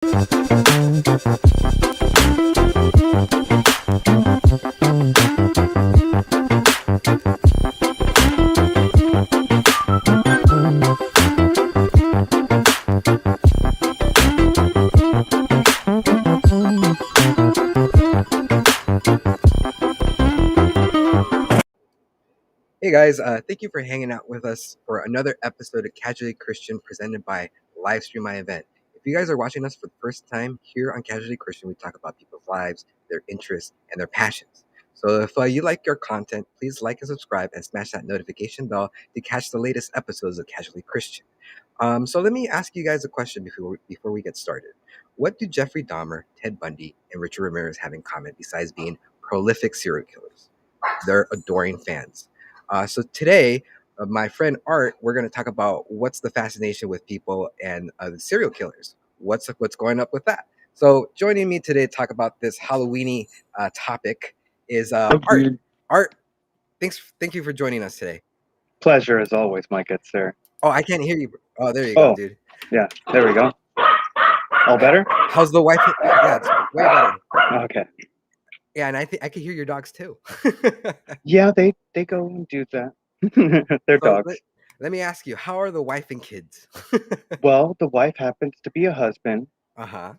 Hey guys, thank you for hanging out with us for another episode of Casually Christian presented by Livestream My Event. If you guys are watching us for the first time here on Casually Christian, we talk about people's lives, their interests, and their passions. So if you like our content, please like and subscribe and smash that notification bell to catch the latest episodes of Casually Christian. So let me ask you guys a question before we get started. What do Jeffrey Dahmer, Ted Bundy, and Richard Ramirez have in common besides being prolific serial killers? They're adoring fans. So today, my friend Art, we're going to talk about what's the fascination with people and the serial killers. What's going up with that? So joining me today to talk about this Halloweeny topic is Art. Agreed. Art, thank you for joining us today. Pleasure as always, my good sir. Oh, I can't hear you. Oh, there you go, dude. Yeah, there we go. All better? How's the wife? Yeah, it's way better. Okay. Yeah, and I think I can hear your dogs too. Yeah, they go and do that. They're So dogs. let me ask you, how are the wife and kids? Well, the wife happens to be a husband. Uh-huh.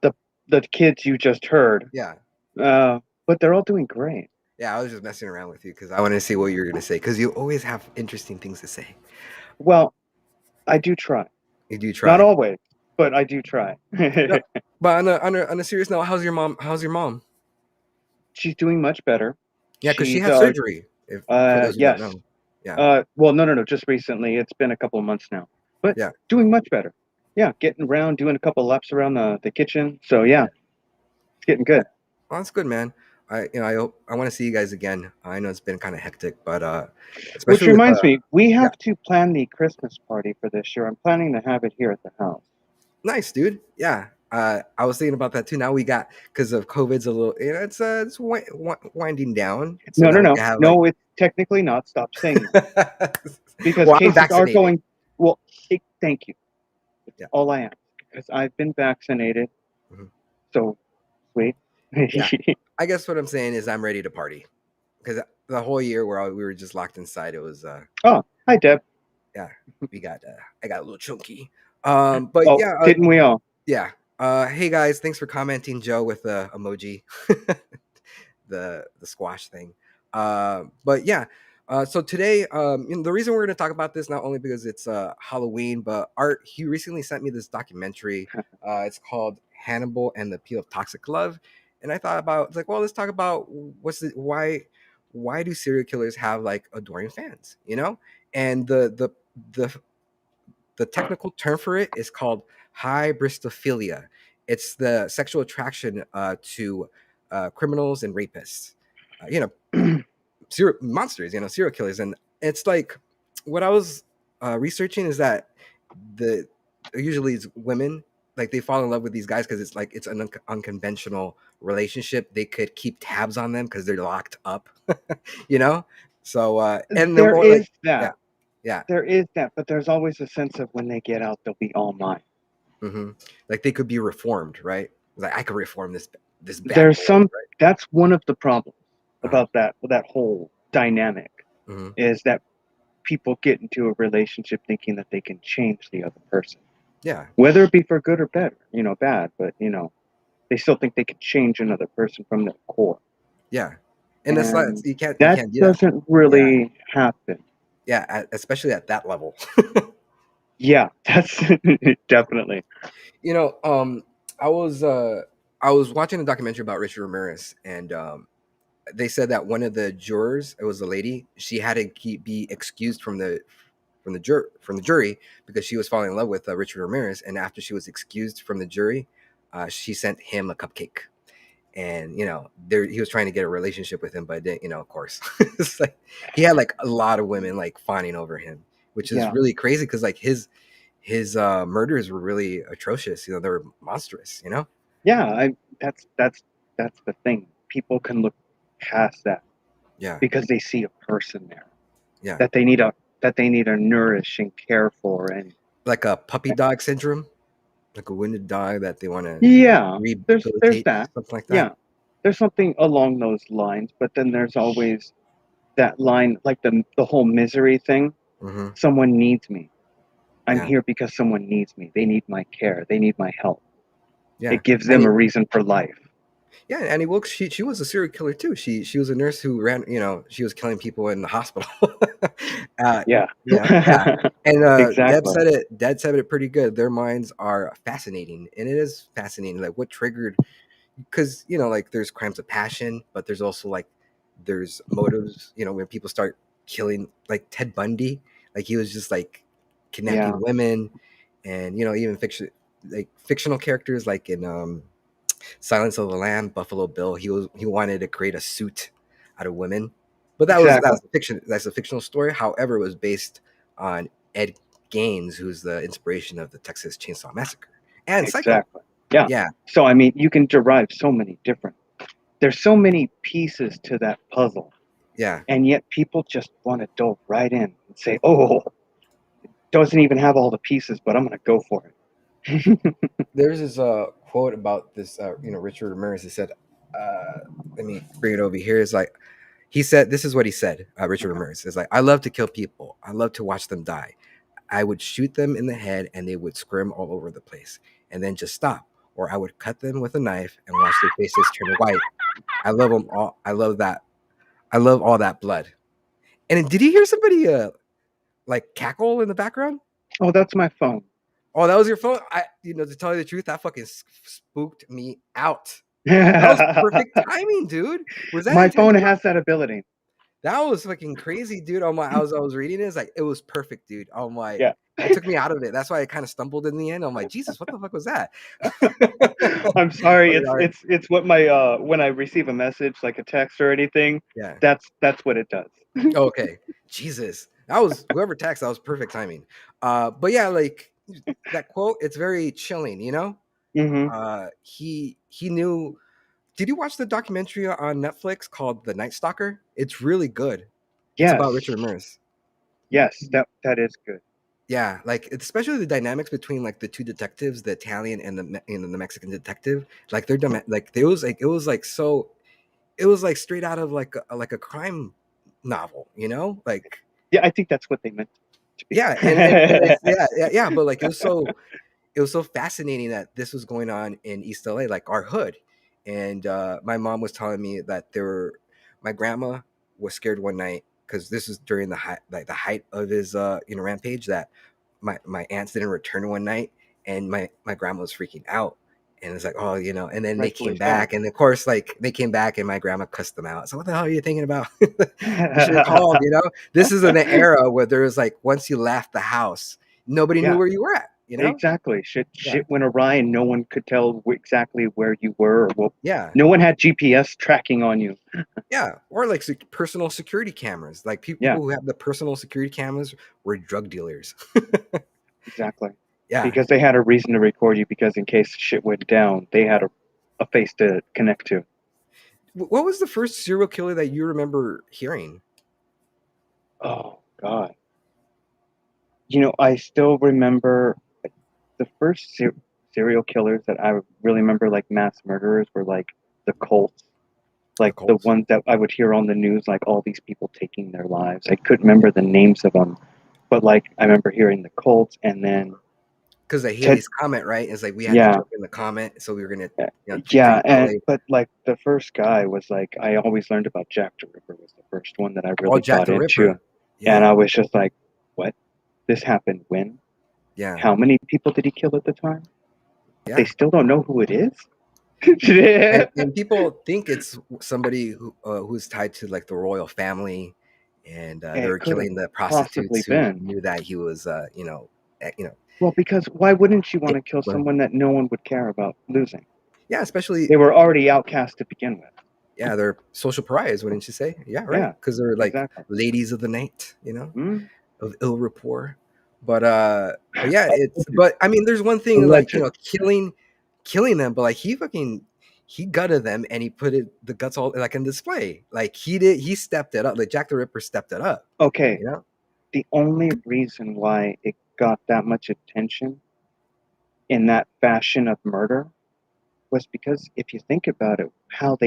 The kids you just heard. Yeah. But they're all doing great. Yeah, I was just messing around with you because I wanted to see what you were going to say because you always have interesting things to say. Well, I do try. You do try. Not always, but I do try. No, but on a serious note, how's your mom? How's your mom? She's doing much better. Yeah, because she She's, had surgery. If for those who don't yes. know. Yeah. Well, no, just recently. It's been a couple of months now. But Yeah. doing much better. Yeah, getting around, doing a couple laps around the kitchen. So yeah, it's getting good. Well, that's good, man. I want to see you guys again. I know it's been kind of hectic, but especially Which reminds with, me, we have to plan the Christmas party for this year. I'm planning to have it here at the house. nice, dude. Yeah. I was thinking about that too. Now we got because of COVID's a little, it's winding down. So now we can have No, it's technically not. Stop saying that. Because well, I'm cases are vaccinated. going. Well, thank you. That's Yeah. all I ask because I've been vaccinated. Mhm. So sweet. Yeah. I guess what I'm saying is I'm ready to party because the whole year we were just locked inside. It was Oh, hi Deb. yeah, we got I got a little chunky. But yeah, didn't we all? yeah. Hey guys, thanks for commenting, Joe, with the emoji, the squash thing. But yeah. So today, the reason we're going to talk about this not only because it's Halloween, but Art he recently sent me this documentary. It's called Hannibal and the Appeal of Toxic Love, and I thought about it's like, well, let's talk about why do serial killers have like adoring fans, you know? And the technical term for it is called hybristophilia. It's the sexual attraction to criminals and rapists. Serial monsters, serial killers. And it's like what I was researching is that usually it's women, like they fall in love with these guys because it's an unconventional relationship. They could keep tabs on them because they're locked up, you know. So and there more is like that. yeah, There is that, but there's always a sense of when they get out, they'll be all mine. mm-hmm. Like they could be reformed, right? Like I could reform this bad There's boy, some. right? That's one of the problems about that whole dynamic Mm-hmm. is that people get into a relationship thinking that they can change the other person. Yeah. Whether it be for good or better, bad, but they still think they can change another person from their core. Yeah. And that's not you can't That do that. doesn't really happen. Yeah, especially at that level. Yeah, that's definitely. I was watching a documentary about Richard Ramirez, and they said that one of the jurors, it was a lady, she had to be excused from the jury because she was falling in love with Richard Ramirez, and after she was excused from the jury, she sent him a cupcake. And he was trying to get a relationship with him, but didn't, of course. It's like he had like a lot of women like fawning over him, which is really crazy because like his murders were really atrocious. They were monstrous. Yeah, that's the thing. People can look past that. Yeah. Because they see a person there. Yeah. That they need to nourish and care for, and like a puppy dog syndrome. like a wounded dog that they want to Yeah, there's rehabilitate, that. something like that. Yeah, there's something along those lines. But then there's always that line, like the whole misery thing. Hmm. Someone needs me. I'm Yeah, here because someone needs me. They need my care. They need my help. yeah. It gives them Annie, a reason for life. yeah, Annie Wilkes. She was a serial killer too. She was a nurse who ran. She was killing people in the hospital. uh, Yeah, yeah. And Deb exactly. said it. Deb said it pretty good. Their minds are fascinating, and it is fascinating. Like what triggered, because like there's crimes of passion, but there's also like there's motives. When people start killing, like Ted Bundy, like he was just like Yeah, kidnapping women, and even fictional characters like in Silence of the Lamb, Buffalo Bill. He wanted to create a suit out of women, but exactly. that's a fiction. That's a fictional story. However, it was based on Ed Gaines, who's the inspiration of the Texas Chainsaw Massacre and Psycho. Exactly. Yeah. Yeah, So I mean, you can derive so many different. There's so many pieces to that puzzle, yeah. and yet people just want to dove right in and say, "Oh, doesn't even have all the pieces, but I'm going to go for it." There's this quote about this. Richard Ramirez. He said, "Let me bring it over here." It's like he said. This is what he said. Richard Ramirez is like, "I love to kill people. I love to watch them die. I would shoot them in the head and they would scream all over the place and then just stop. Or I would cut them with a knife and watch their faces turn white. I love them all. I love that. I love all that blood." And did you hear somebody like cackle in the background? Oh, that's my phone. Oh, that was your phone? To tell you the truth, that fucking spooked me out. That was perfect timing, dude. Was that My phone intentional? has that ability. That was fucking crazy, dude. I was reading it. It's like it was perfect, dude. Yeah. It took me out of it. That's why I kind of stumbled in the end. I'm like, Jesus, what the fuck was that? I'm sorry. Okay, It's all right. it's it's what my when I receive a message like a text or anything, Yeah. that's what it does. Okay. Jesus. That was whoever texted, that was perfect timing. But yeah, like that quote, it's very chilling. Hmm. He knew. Did you watch the documentary on Netflix called The Night Stalker? It's really good. It's about Yes. Richard Ramirez. Yes, that is good. Yeah, like especially the dynamics between like the two detectives, the Italian and the Mexican detective. Like like it was like straight out of like a crime novel, like Yeah, I think that's what they meant to be. yeah, and it's yeah, but like it was so fascinating that this was going on in East LA, like our hood. And my mom was telling me that my grandma was scared one night because this was during the height of his rampage, that my aunts didn't return one night, and my grandma was freaking out. And it's like, oh, and then they Rightfully came so. back, and of course, like they came back, and my grandma cussed them out. So what the hell are you thinking about? You should have called. This is in an era where there was like, once you left the house, nobody knew Yeah, where you were at. exactly. Yeah. Shit went awry and no one could tell exactly where you were or what. Yeah. No one had GPS tracking on you. Yeah. Or like personal security cameras. Like Yeah, people who have the personal security cameras were drug dealers. exactly. Yeah. Because they had a reason to record you because in case shit went down, they had a face to connect to. What was the first serial killer that you remember hearing? Oh God. I still remember the first serial killers that I really remember, like mass murderers, were like the cults, The like the Colts? ones that I would hear on the news, like all these people taking their lives. I couldn't remember the names of them, but like I remember hearing the cults, and then Because the Ted. Haley's Comet, right? It's like we had to Yeah, jump in the comet, so we were gonna, yeah, drink and Kool-Aid. but like the first guy was like I always learned about Jack the Ripper was the first one that I Oh, really Jack got the into, Ripper. and Yeah. I was just like, what? This happened when? Yeah. How many people did he kill at the time? They Yeah. still don't know who it is. And people think it's somebody who's tied to like the royal family, and they It were could have killing the possibly prostitutes who been. knew that he was eh, you know Well, because why wouldn't you want eh, to kill but someone that no one would care about losing? yeah, especially They were already outcast to begin with. yeah, they're social pariahs, wouldn't you say? Yeah, right, Yeah, because they're like exactly. ladies of the night, Mm? of ill rapport. But yeah, but I mean, there's one thing like Alleged. killing them, but like he gutted them and he put the guts all like in display. Like he stepped it up. Like Jack the Ripper stepped it up. Okay, You know? the only reason why it got that much attention in that fashion of murder was because if you think about it, how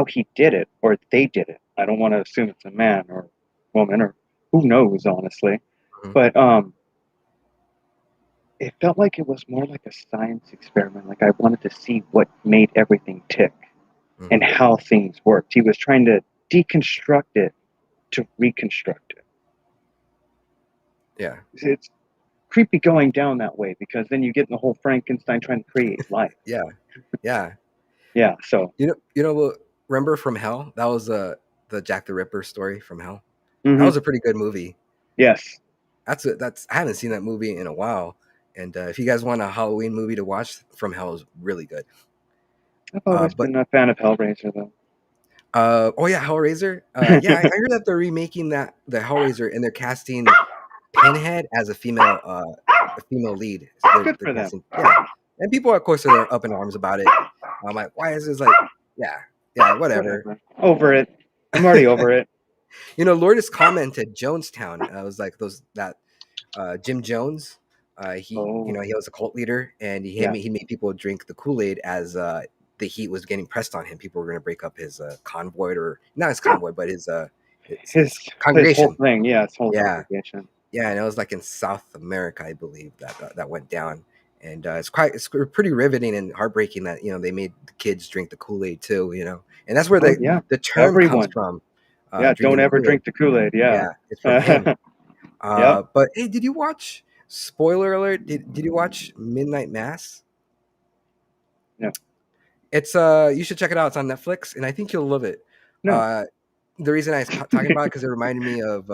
he did it or they did it. I don't want to assume it's a man or woman or who knows, honestly. Mhm. But it felt like it was more like a science experiment. Like I wanted to see what made everything tick and Mhm. how things worked. He was trying to deconstruct it to reconstruct it. Yeah. It's creepy going down that way because then you get in the whole Frankenstein trying to create life. Yeah. Yeah. Yeah. So. What? Remember From Hell? That was the Jack the Ripper story from Hell. That Hmm. was a pretty good movie. Yes. That's I haven't seen that movie in a while. And if you guys want a Halloween movie to watch, From Hell is really good. I've always But been a fan of Hellraiser, though. oh yeah, Hellraiser. Yeah, I heard that they're remaking the Hellraiser and they're casting Pinhead as a female lead. Good They're for them. casting, yeah, and people of course are up in arms about it. I'm like, why is this like, yeah, yeah, whatever. Whatever. Over it. I'm already over it. Lourdes commented Jonestown. Was like those that Jim Jones. Oh, He was a cult leader, and yeah. he made people drink the Kool-Aid as the heat was getting pressed on him. People were going to break up his convoy, or not his convoy, but his His whole congregation. thing. Yeah, his whole Yeah, congregation. yeah, and it was like in South America, I believe that went down, and it's pretty riveting and heartbreaking that they made the kids drink the Kool-Aid too, and that's where Oh, yeah. the term comes Everyone. from, Yeah, don't drinking the ever Kool-Aid. drink the Kool-Aid. Yeah. Yeah, it's from him. Yep. But hey, did you watch? Spoiler alert! Did you watch Midnight Mass? No. It's you should check it out. It's on Netflix, and I think you'll love it. No. Uh, the reason I was talking about it because it reminded me of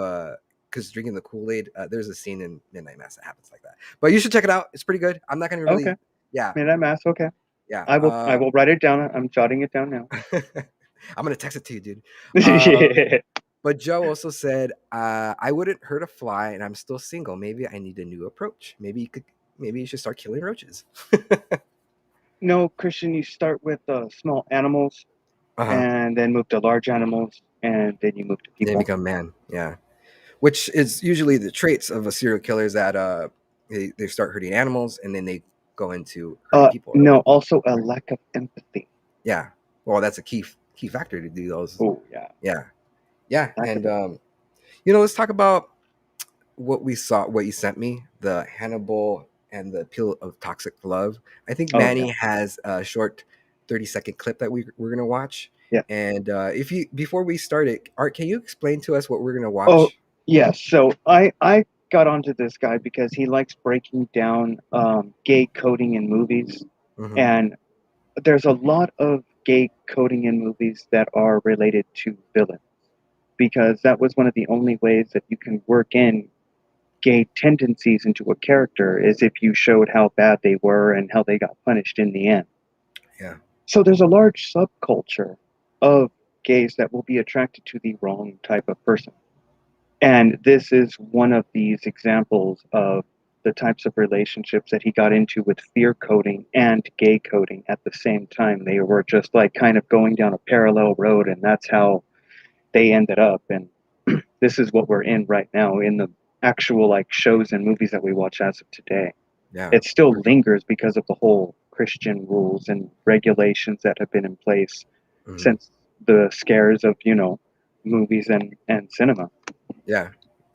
because drinking the Kool Aid. There's a scene in Midnight Mass that happens like that. But you should check it out. It's pretty good. I'm not gonna Okay. really, yeah, Made that mass. Okay. yeah. I will write it down. I'm jotting it down now. I'm gonna text it to you, dude. Yeah. But Joe also said, I wouldn't hurt a fly, and I'm still single. Maybe I need a new approach. Maybe you should start killing roaches. No, Christian, you start with small animals Uh huh. and then move to large animals and then you move to Then people. become man. Yeah. Which is usually the traits of a serial killer is that they start hurting animals and then they go into hurting people. No, also a lack of empathy. Yeah. Well, that's a key factor to do those. Oh, yeah. Yeah. Yeah. Lack And of let's talk about what you sent me, the Hannibal and the Appeal of Toxic Love. I think Oh, yeah. Manny has a short 30-second clip that we're gonna watch. Yeah. And if you before we start it, Art, can you explain to us what we're gonna Oh, watch? yeah. So I got onto this guy because he likes breaking down gay coding in movies. Hmm. And there's a lot of gay coding in movies that are related to villains because that was one of the only ways that you can work in gay tendencies into a character is if you showed how bad they were and how they got punished in the end. Yeah. So there's a large subculture of gays that will be attracted to the wrong type of person. And this is one of these examples of the types of relationships that he got into with fear coding and gay coding at the same time. They were just like kind of going down a parallel road, and that's how they ended up. And this is what we're in right now in the actual like shows and movies that we watch as of today. Yeah. It still lingers because of the whole Christian rules and regulations that have been in place Mhm. since the scares of, movies and cinema. Yeah.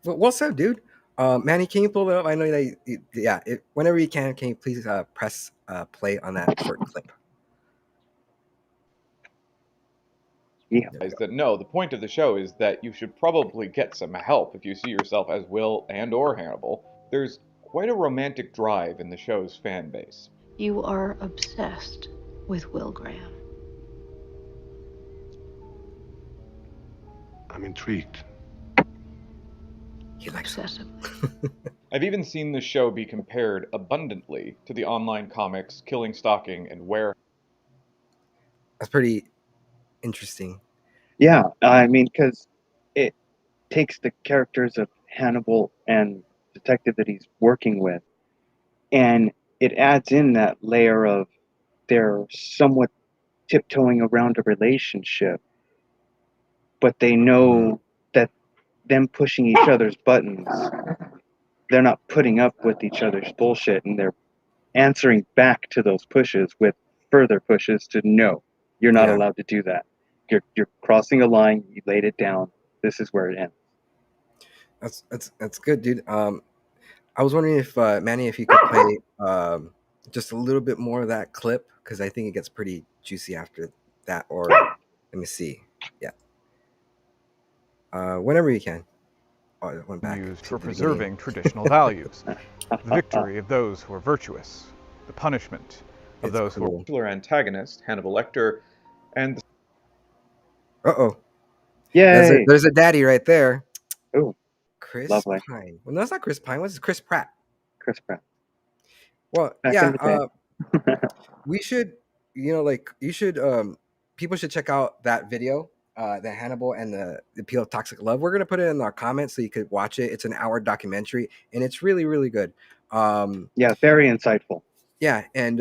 Well said, dude. Manny, can you pull it up? I know that. Yeah. Whenever you can you please press play on that short clip? Yeah. There we Is go. that no, the point of the show is that you should probably get some help if you see yourself as Will and or Hannibal. There's quite a romantic drive in the show's fan base. You are obsessed with Will Graham. I'm intrigued. He likes him. Obsessive. I've even seen the show be compared abundantly to the online comics Killing, Stalking, and Where. That's pretty interesting. Yeah. I mean, because it takes the characters of Hannibal and detective that he's working with, and it adds in that layer of they're somewhat tiptoeing around a relationship, but they know that them pushing each other's buttons, they're not putting up with each other's bullshit, and they're answering back to those pushes with further pushes to no, you're not Yeah, allowed to do that. You're crossing a line. You laid it down. This is where it ends. that's good, dude. I was wondering if Manny, if you could play just a little bit more of that clip because I think it gets pretty juicy after that. Or let me see. Yeah, whenever you can. Oh, it went back used to for the beginning. preserving traditional values. The victory of those who are virtuous, the punishment of It's those who are cool. Popular antagonist, Hannibal Lecter, and the Uh-oh. Yay! There's a daddy right there. Oh, Chris lovely. Pine. Well, no, it's not Chris Pine. What's it? Chris Pratt. Chris Pratt. Well, Back in yeah, the day. we should, like you should people should check out that video, the Hannibal and the Appeal of Toxic Love. We're gonna put it in our comments so you could watch it. It's an hour documentary and it's really, really good. Yeah, very insightful. Yeah, and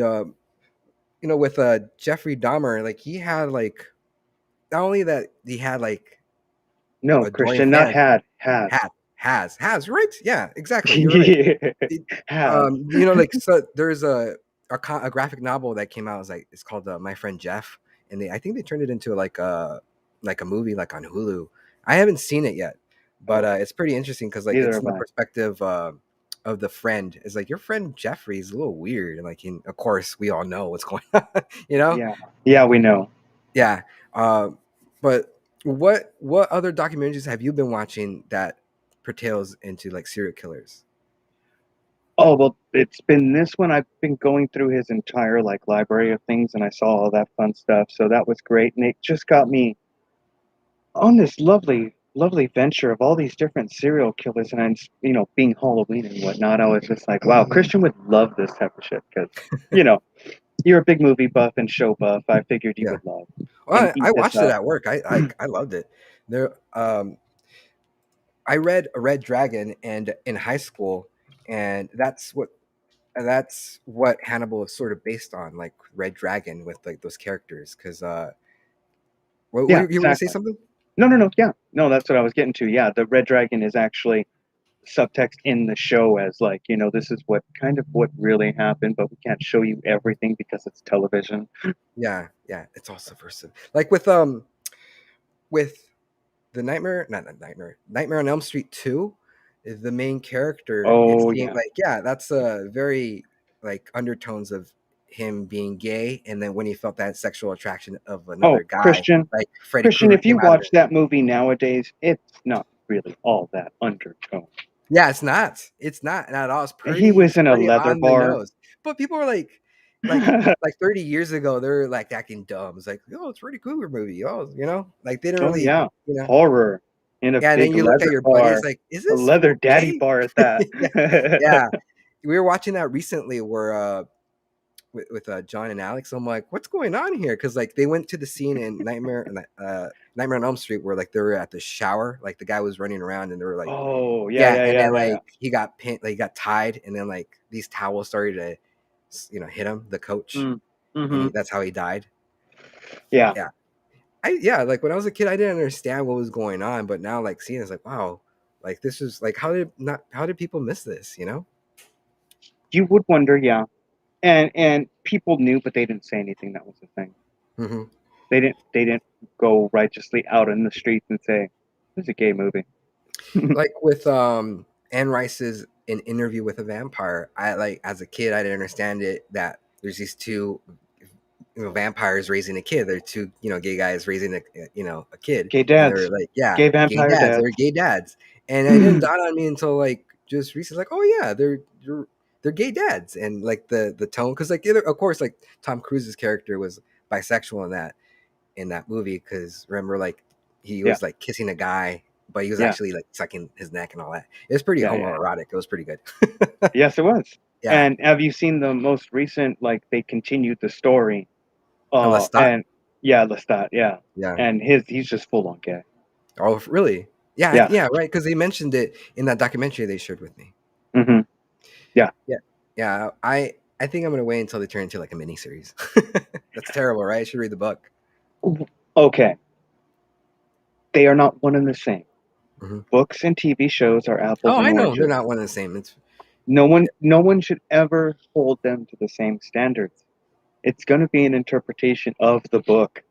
with Jeffrey Dahmer, like he had like not only that he had like No, adoring Christian, not fans, had. Has. has right? Yeah, exactly. You're right. It, Has. like so there's a graphic novel that came out. It was like it's called My Friend Jeff, and I think they turned it into like a movie like on Hulu. I haven't seen it yet, but Oh, it's pretty interesting because like neither it's have from the I. perspective of the friend. It's like your friend Jeffrey is a little weird, and like of course we all know what's going on, you know? Yeah. Yeah, we know. Yeah. But what other documentaries have you been watching that pertains into like serial killers? Oh, well, it's been this one. I've been going through his entire like library of things and I saw all that fun stuff. So that was great. And it just got me on this lovely, lovely venture of all these different serial killers. And I'm, being Halloween and whatnot, I was just like, wow, Christian would love this type of shit because, you know, you're a big movie buff and show buff. I figured you Yeah. would love and Well, eat I this watched it up. at work. I loved it. There, I read a Red Dragon and in high school, and that's what Hannibal is sort of based on, like Red Dragon with like those characters. Because Yeah, you were gonna say exactly. something? No. Yeah. No, that's what I was getting to. Yeah, the Red Dragon is actually subtext in the show as like, this is what really happened, but we can't show you everything because it's television. Yeah, yeah. It's all subversive. Like with the Nightmare on Elm Street 2, the main character, it Oh seemed yeah. like, yeah, that's a very like undertones of him being gay, and then when he felt that sexual attraction of Oh, another guy, Christian. like Freddy Christian, Krueger if you came out of watch it. that movie nowadays, it's not really all that undertone. Yeah, it's not at all. He was It's in a pretty leather on the bar. nose. But people are like 30 years ago, they're like acting dumb. It's like, oh, it's a Freddy Krueger movie. Oh, like they didn't Oh really, yeah. you know. Horror in a Yeah, and then big you look at leather your buddy, it's bar. like, is A this leather daddy okay? bar at that. Yeah. Yeah. We were watching that recently where with John and Alex. I'm like, what's going on here? Because like they went to the scene in Nightmare on Elm Street where like they were at the shower, like the guy was running around and they were like, Oh yeah, yeah, yeah, and yeah, then yeah, yeah. like he got pinned, like he got tied, and then like these towels started to, hit him, the coach, and Mm-hmm. that's how he died. Yeah. Yeah, like when I was a kid, I didn't understand what was going on, but now like seeing it's like, wow, like this is like how did people miss this? You would wonder, yeah. And people knew, but they didn't say anything. That was the thing. Hmm. They didn't go righteously out in the streets and say, "This is a gay movie." Like with Anne Rice's An Interview with a Vampire, I like as a kid I didn't understand it that there's these two vampires raising a kid. They're two gay guys raising a kid, Gay and they're dads, like, yeah, gay gay vampire dads. dads. They're gay dads, and it didn't dawn on me until like just recently. Like, oh yeah, they're gay dads, and like the tone, because like of course like Tom Cruise's character was bisexual in that movie, because remember like he Yeah, was like kissing a guy, but he was yeah, actually like sucking his neck and all that. It was pretty yeah. homoerotic. It was pretty good. Yes, it was. Yeah, And have you seen the most recent? Like they continued the story. Lestat. And yeah, Lestat. Yeah, Yeah. and he's just full on gay. Oh, really? Yeah, Yeah. yeah, right. Because they mentioned it in that documentary they shared with me. Mm-hmm. Yeah. Yeah, yeah. I think I'm gonna wait until they turn into like a mini series. That's terrible, right? I should read the book. Okay. They are not one and the same. Mhm. Books and TV shows are apples Oh, and I know they're oranges. not one and the same. It's No one should ever hold them to the same standards. It's going to be an interpretation of the book.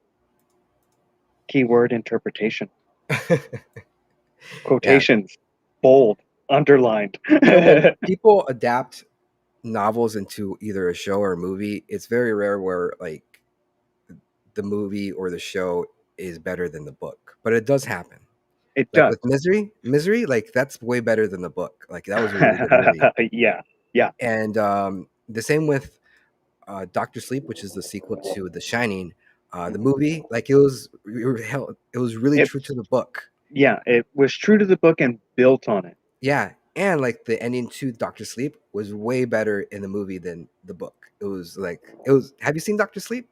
Keyword interpretation. Yeah. Quotations. Bold. Underlined. When people adapt novels into either a show or a movie, it's very rare where like the movie or the show is better than the book. But it does happen. It Like does. with Misery, like that's way better than the book. Like that was a really good movie. Yeah. Yeah. And the same with Doctor Sleep, which is the sequel to The Shining. The movie, like it was really It true to the book. yeah, it was true to the book and built on it. Yeah, and like the ending to Doctor Sleep was way better in the movie than the book. It was like it was. Have you seen Doctor Sleep?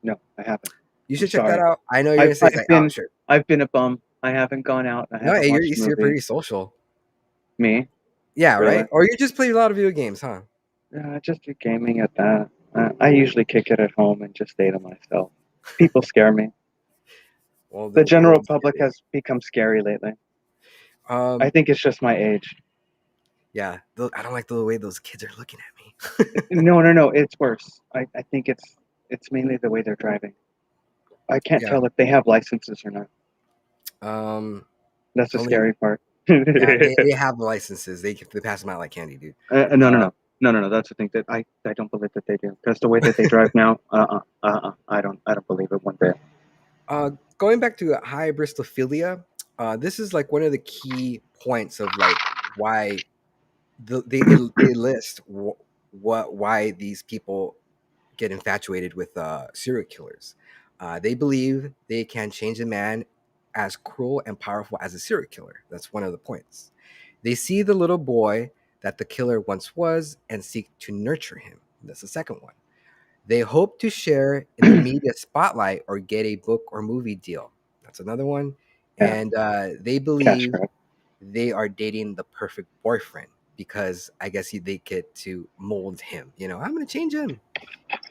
No, I haven't. You I'm should check that sorry. out. I know you're I've gonna say it's like, oh, sure. I've been a bum. I haven't gone out. I No, haven't you're watched a you're movie. pretty social. Me? Yeah, Really? right. Or you just play a lot of video games, huh? Just do gaming at that. I usually kick it at home and just stay to myself. People scare me. Well, The they general won't public scare has become scary lately. you. I think it's just my age. Yeah, I don't like the way those kids are looking at me. No. It's worse. I think it's mainly the way they're driving. I can't Yeah. tell if they have licenses or not. That's the Only scary part. yeah, they have licenses. They pass them out like candy, dude. No. That's the thing that I don't believe that they do. Because the way that they drive now, I don't believe it one bit. Going back to hybristophilia, this is like one of the key points of like why they list why these people get infatuated with serial killers. They believe they can change a man as cruel and powerful as a serial killer. That's one of the points. They see the little boy that the killer once was and seek to nurture him. That's the second one. They hope to share in the media spotlight or get a book or movie deal. That's another one. Yeah. And they Cash believe grab. they are dating the perfect boyfriend because I guess they get to mold him. You know, I'm going to change him.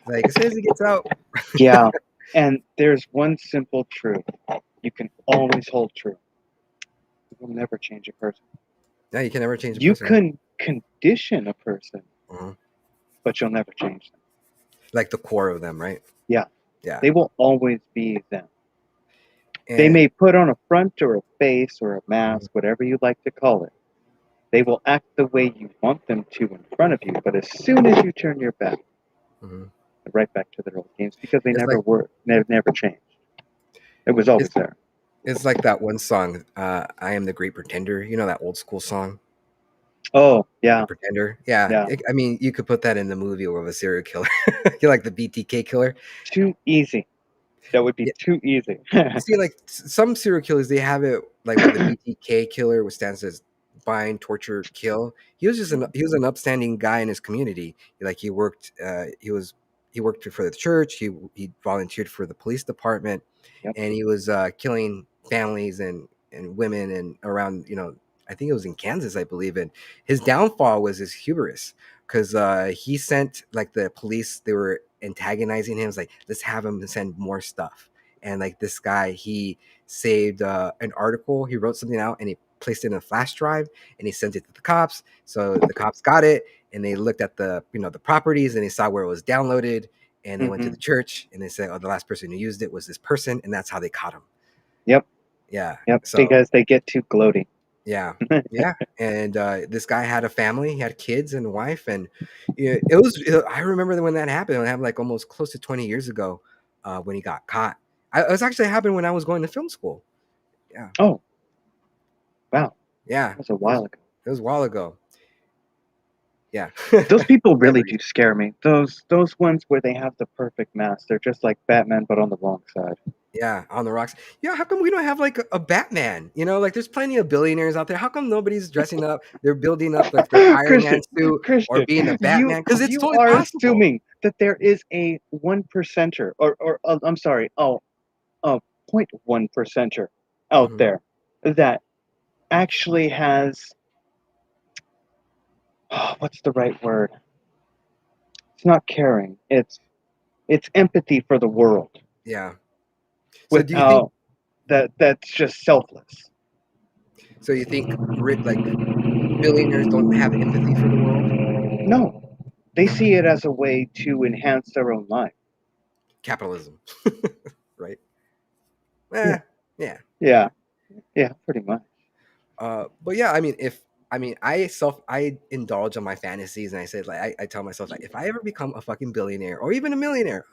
Like as soon as he gets out. Yeah. And there's one simple truth you can always hold true. You will never change a person. No, you can never change a You person. can condition a person, Mhm. but you'll never change them. Like the core of them, right? Yeah. Yeah. They will always be them. And, They may put on a front or a face or a mask, whatever you like to call it. They will act the way you want them to in front of you, but as soon as you turn your back, Mhm. right back to their old games because they It's never like- were, never changed. It was always there. It's like that one song, I Am the Great Pretender. You know that old school song? Oh, yeah. Pretender. Yeah. Yeah. I mean, you could put that in the movie of a serial killer. You're like the BTK killer. Too easy. That would be Yeah. too easy. See, like some serial killers, they have it like with the BTK killer, which stands as bind, torture, kill. He was just he was an upstanding guy in his community. Like he worked for the church. He volunteered for the police department, Yep. and he was killing families and women and around. You know, I think it was in Kansas, I believe. And his downfall was his hubris because he sent like the police. They were antagonizing him. It's like, let's have him send more stuff. And like this guy, he saved an article. He wrote something out and he placed it in a flash drive and he sent it to the cops. So the cops got it and they looked at the the properties and they saw where it was downloaded and they went to the church and they said, oh, the last person who used it was this person, and that's how they caught him. Yep. Yeah. Yep. So Because they get too gloating. yeah, yeah, and this guy had a family. He had kids and a wife, and it was. I remember when that happened. It happened like almost close to 20 years ago when he got caught. It was actually happened when I was going to film school. Yeah. Oh. Wow. Yeah. That was a while ago. It was a while ago. Yeah. Those people really do scare me. Those ones where they have the perfect mask. They're just like Batman, but on the wrong side. Yeah, on the rocks. Yeah, how come we don't have like a Batman? You know, like there's plenty of billionaires out there. How come nobody's dressing up? They're building up like their Iron Man suit or being a Batman? Because it's totally are possible. assuming that there is a 1%er or I'm sorry, 0.1%er out there that actually has what's the right word? It's not caring. It's empathy for the world. Yeah. So do you think that's just selfless? So you think billionaires don't have empathy for the world? No, they No. see it as a way to enhance their own life. Capitalism, right? Yeah. Yeah. Yeah, pretty much. But yeah, I mean, I indulge on my fantasies, and I said like I tell myself like if I ever become a fucking billionaire or even a millionaire,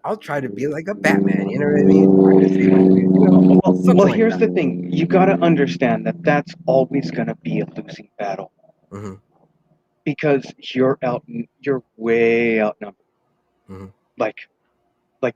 I'll try to be like a Batman. You know what I mean? Try to save my community. You know, something Well, like here's that. the thing. You got to understand that that's always going to be a losing battle Hmm. because you're way outnumbered. Hmm. Like,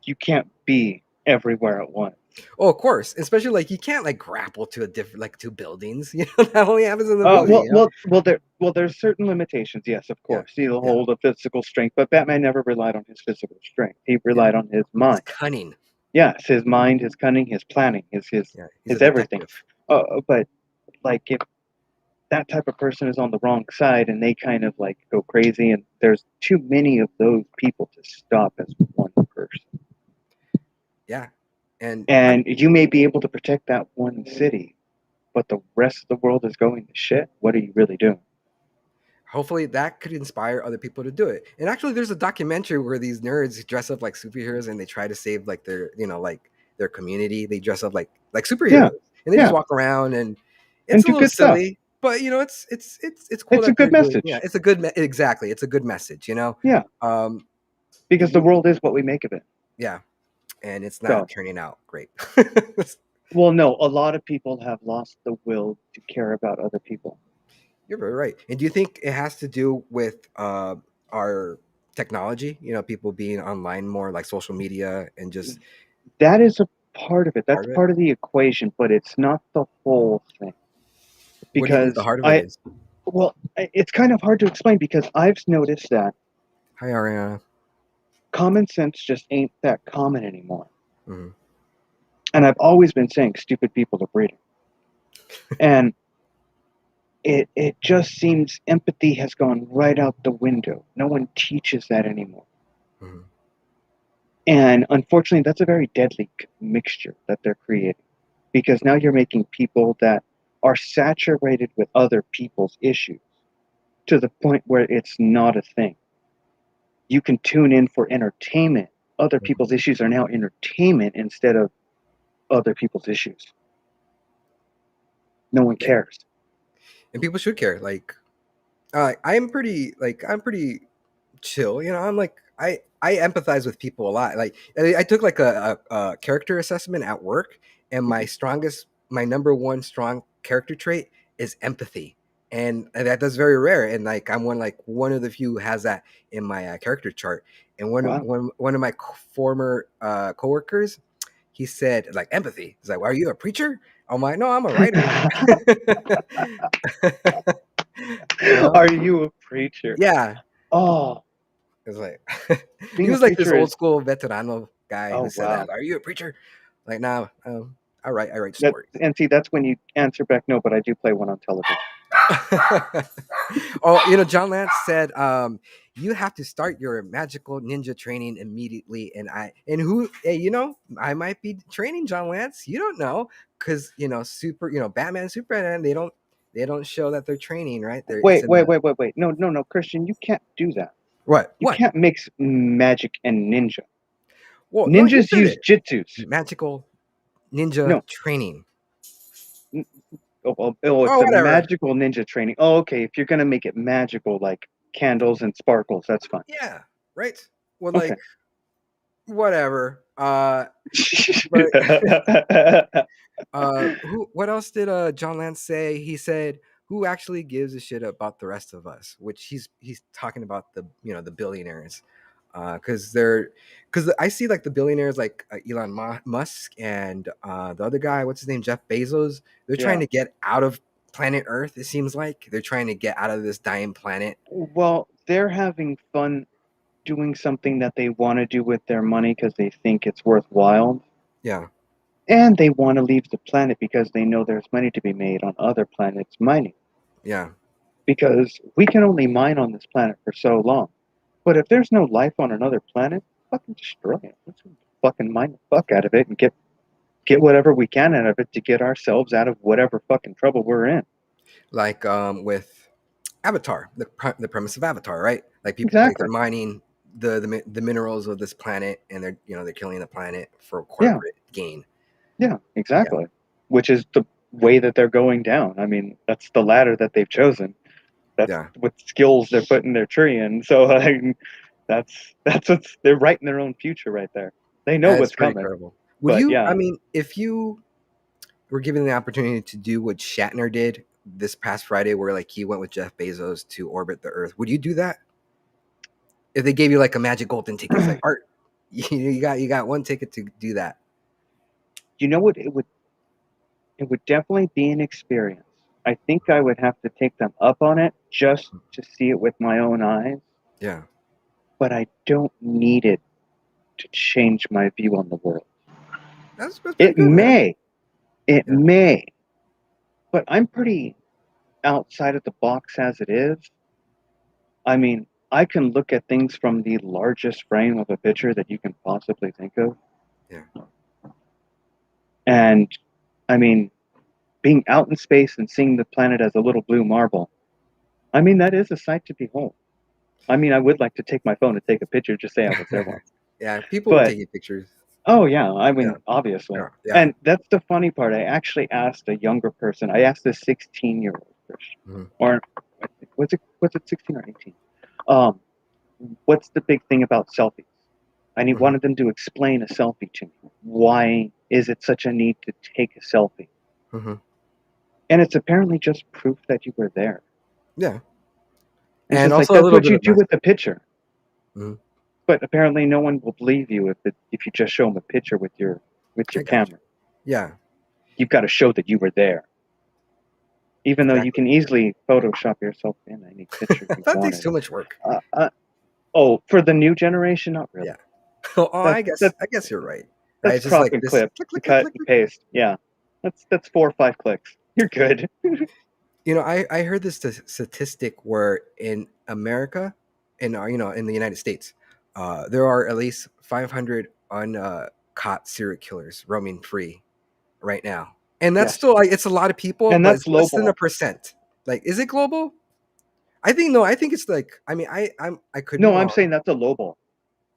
you can't be everywhere at once. Oh, of course, especially like you can't like grapple to a different like two buildings. You know that only happens in the movie. You know? There's certain limitations. Yes, of Yeah, course. He'll yeah, hold a physical strength, but Batman never relied on his physical strength. He yeah. relied on his It's mind. cunning. Yes, his mind, his cunning, his planning, Yeah, he's a his everything. detective. But like if that type of person is on the wrong side and they kind of like go crazy, and there's too many of those people to stop as one person. Yeah, and And you may be able to protect that one city, but the rest of the world is going to shit. What are you really doing? hopefully that could inspire other people to do it. And actually, there's a documentary where these nerds dress up like superheroes and they try to save like their, like their community. They dress up like Yeah, superheroes and they just yeah, walk around, and it's and a do little good stuff. silly, but it's cool It's a that they're good doing. Yeah, message. it's a good exactly. It's a good message. Yeah, Um, because the world is what we make of it. yeah, and it's So, not turning out great. well, no, a lot of people have lost the will to care about other people. You're very right. And do you think it has to do with our technology? People being online more, like social media, and just That is a part of it. That's part of it. part of the equation, but it's not the whole thing. What do you think the Because heart of it is? it's kind of hard to explain because I've noticed that Hi, Ariana. common sense just ain't that common anymore. Hmm. And I've always been saying stupid people are breeding. And it just seems empathy has gone right out the window. No one teaches that anymore. Hmm. And unfortunately, that's a very deadly mixture that they're creating. Because now you're making people that are saturated with other people's issues to the point where it's not a thing. You can tune in for entertainment. Other people's issues are now entertainment instead of other people's issues. No one Yeah, cares. and people should care. I'm pretty chill. I'm like I empathize with people a lot. Like I took like a character assessment at work, and my number one strong character trait is empathy, and that's very rare. And like I'm one of the few who has that in my character chart. And Wow. one of my former coworkers, he said like empathy. He's like, well, "Are you a preacher?" I'm like, "No, I'm a writer." you know? Are you a preacher? Yeah. Oh, It was like he being a was like this preacher is. old school veterano guy who Oh, said that. wow. Are you a preacher? Like, no, I write stories. And see, that's when you answer back, no, but I do play one on television. Oh, John Lance said, you have to start your magical ninja training immediately. I might be training John Lance. You don't know, because Batman, Superman, they don't show that they're training, right? It's Wait, in wait, the wait, wait, wait. No, no, no, Christian, you can't do that. what? You What? can't mix magic and ninja. Well, no, he Ninjas said use it. jitsus. Magical ninja No. training. It's Oh, a whatever. magical ninja training. Oh, okay. If you're gonna make it magical, like candles and sparkles, that's fine. Yeah, right. Well, Okay. like whatever. But what else did John Lance say? He said, "Who actually gives a shit about the rest of us?" Which he's talking about the billionaires, because I see like the billionaires like Elon Musk and the other guy, what's his name, Jeff Bezos. They're trying Yeah. to get out of planet Earth. It seems like they're trying to get out of this dying planet. Well, they're having fun doing something that they want to do with their money because they think it's worthwhile. Yeah, And they want to leave the planet because they know there's money to be made on other planets mining. yeah. Because we can only mine on this planet for so long. But if there's no life on another planet, fucking destroy it. Let's fucking mine the fuck out of it and get whatever we can out of it to get ourselves out of whatever fucking trouble we're in. like with Avatar, the premise of Avatar, right? Like people like Exactly. they're mining the minerals of this planet, and they're killing the planet for Yeah. corporate gain. Yeah, Yeah, exactly. Which is the way that they're going down. I mean, that's the ladder that they've chosen. That's yeah, what skills they're putting their tree in. So that's what's they're writing their own future right there. They know that's what's pretty coming. incredible. Would But you? yeah, I mean, if you were given the opportunity to do what Shatner did this past Friday, where like he went with Jeff Bezos to orbit the Earth, would you do that? If they gave you like a magic golden ticket, it's like Art, you got one ticket to do that. you know what? It would definitely be an experience. I think I would have to take them up on it just to see it with my own eyes. Yeah, But I don't need it to change my view on the world. that's pretty It good, man. may, it Yeah, may, but I'm pretty outside of the box as it is. I mean, I can look at things from the largest frame of a picture that you can possibly think of. yeah. And I mean, being out in space and seeing the planet as a little blue marble, I mean, that is a sight to behold. I mean, I would like to take my phone and take a picture, just say I was there once. Yeah, people will But, take you pictures. oh, yeah, I Yeah, mean, obviously. yeah, yeah. And that's the funny part. I actually asked a younger person, I asked a 16-year-old Christian, Mhm. or was it 16 or 18? Um, what's the big thing about selfies? And he Mhm. wanted them to explain a selfie to me. Why is it such a need to take a selfie? Mhm. And it's apparently just proof that you were there. Yeah, It's and just like also a that's little what bit you of do with the picture. Mhm. But apparently, no one will believe you if you just show them a picture with your I got you. camera. Yeah, You've got to show that you were there, even though you exactly. can easily Photoshop yourself in any picture you That takes wanted. too much work. For the new generation, not really. Yeah. Oh, That I guess you're right. Right. that's It's just crop like and this clip, click, click, click, cut click, and click. paste. Yeah, that's 4 or 5 clicks. You're good. I heard this statistic where in America, in the United States, there are at least 500 uncaught serial killers roaming free right now, and that's Yes, still like it's a lot of people, and but that's it's less than a lowball. percent. Like, is it global? I think no. I think it's like. I mean, I could be No, I'm wrong. saying that's a lowball.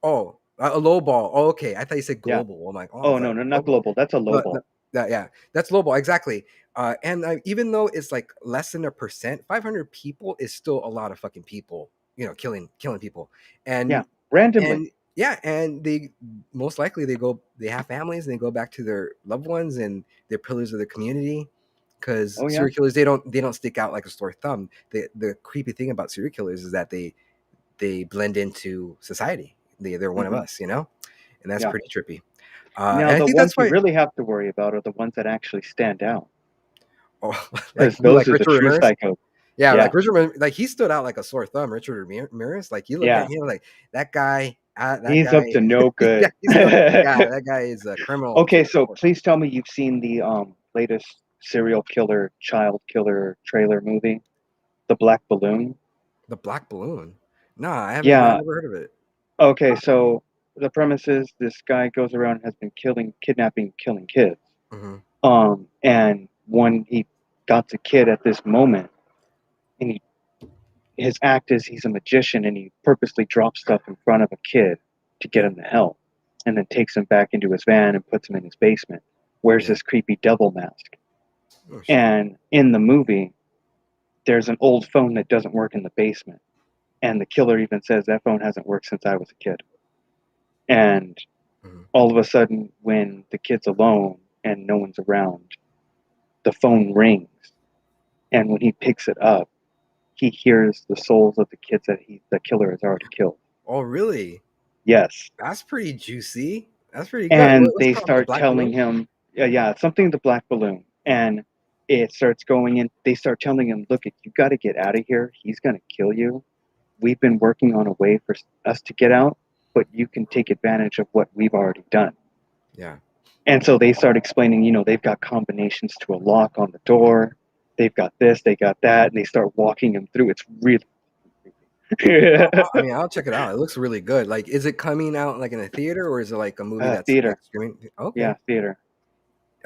Oh, a low ball. Oh, okay. I thought you said Yeah. global. I'm like, oh, Oh is that no, no, not global? global. That's a But no, lowball. yeah, that's low ball exactly. And even though it's like less than a percent, 500 people is still a lot of fucking people. Killing people, Yeah, and randomly. and yeah, and they most likely they have families and they go back to their loved ones and they're pillars of the community. Because Oh yeah. serial killers, they don't stick out like a sore thumb. The creepy thing about serial killers is that they blend into society. They're one of Hmm. us, and that's Yeah. pretty trippy. Now And I the think ones that's you why, really have to worry about are the ones that actually stand out, oh, like because who, those like are the Richard true Ramirez. psychos. Yeah, like Yeah. like he stood out like a sore thumb. Richard Ramirez, like you look at Yeah. him like that guy. That He's up guy, to no yeah, good. that guy is a criminal to Okay, the so core. please tell me you've seen the latest serial killer, child killer trailer movie, The Black Balloon. The Black Balloon. Nah, I Yeah. never heard of it. Okay, so the premise is this guy goes around and has been kidnapping, killing kids. Hmm. And when he got the kid at this moment, and his act is he's a magician and he purposely drops stuff in front of a kid to get him to help, and then takes him back into his van and puts him in his basement. Wears Yeah. this creepy devil mask. Oh shit. And in the movie, there's an old phone that doesn't work in the basement. And the killer even says that phone hasn't worked since I was a kid. And Hmm. all of a sudden, when the kid's alone and no one's around, the phone rings. And when he picks it up, he hears the souls of the kids that the killer has already killed. Oh really? Yes. That's pretty juicy. That's pretty good. And What's it they called? The start Black telling Balloon. him, yeah, it's something the black balloon. And it starts going in. They start telling him, look, you got to get out of here. He's going to kill you. We've been working on a way for us to get out, but you can take advantage of what we've already done. Yeah. And so they start explaining, they've got combinations to a lock on the door. They've got this, they got that, and they start walking him through. It's really creepy. I mean, I'll check it out. It looks really good. Like, is it coming out like in a theater or is it like a movie that's like Theater. streaming? Yeah, Okay, theater.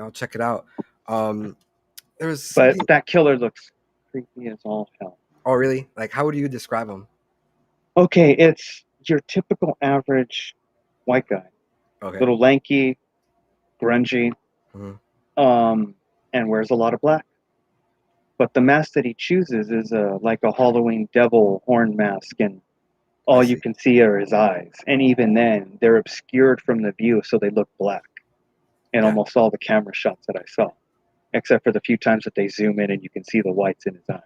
I'll check it out. There was But something. that killer looks creepy as all hell. Oh, really? Like, how would you describe him? Okay, it's your typical average white guy, Okay. little lanky, grungy, Mhm. and wears a lot of black. But the mask that he chooses is like a Halloween devil horn mask, and I all you see. can see are his eyes. And even then, they're obscured from the view, so they look black in Yeah. almost all the camera shots that I saw, except for the few times that they zoom in and you can see the whites in his eyes.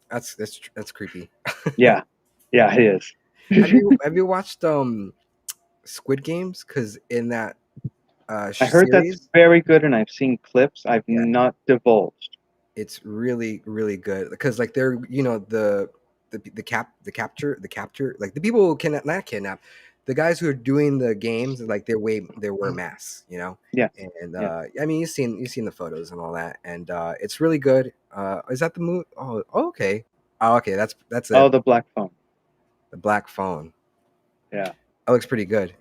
That's creepy. Yeah, yeah, it is. Have you watched Squid Games? Because in that I heard that's series, very good, and I've seen clips. I've yeah, not divulged. it's really really good. Because like they're the capture like the people who can not kidnap the guys who are doing the games like they wear masks, Yeah, and yeah. I mean you've seen the photos and all that, and it's really good. Is that the movie? Oh, okay. Oh, okay, that's Oh, it. the black phone. The black phone. Yeah, That looks pretty good.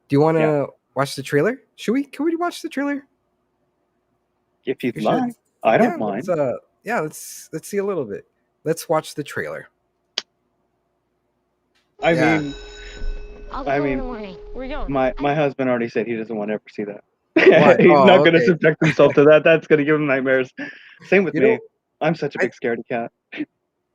Do you want yeah. to watch the trailer? Can we watch the trailer? If you'd You should. like, I Yeah, don't mind. let's see a little bit. Let's watch the trailer. I Yeah. mean, I'll I go in mean, the morning. Where you going? my husband already said he doesn't want to ever see that. Why? He's not Oh, going to okay. subject himself to that. That's going to give him nightmares. Same with You me. know, I'm such a I big scaredy cat.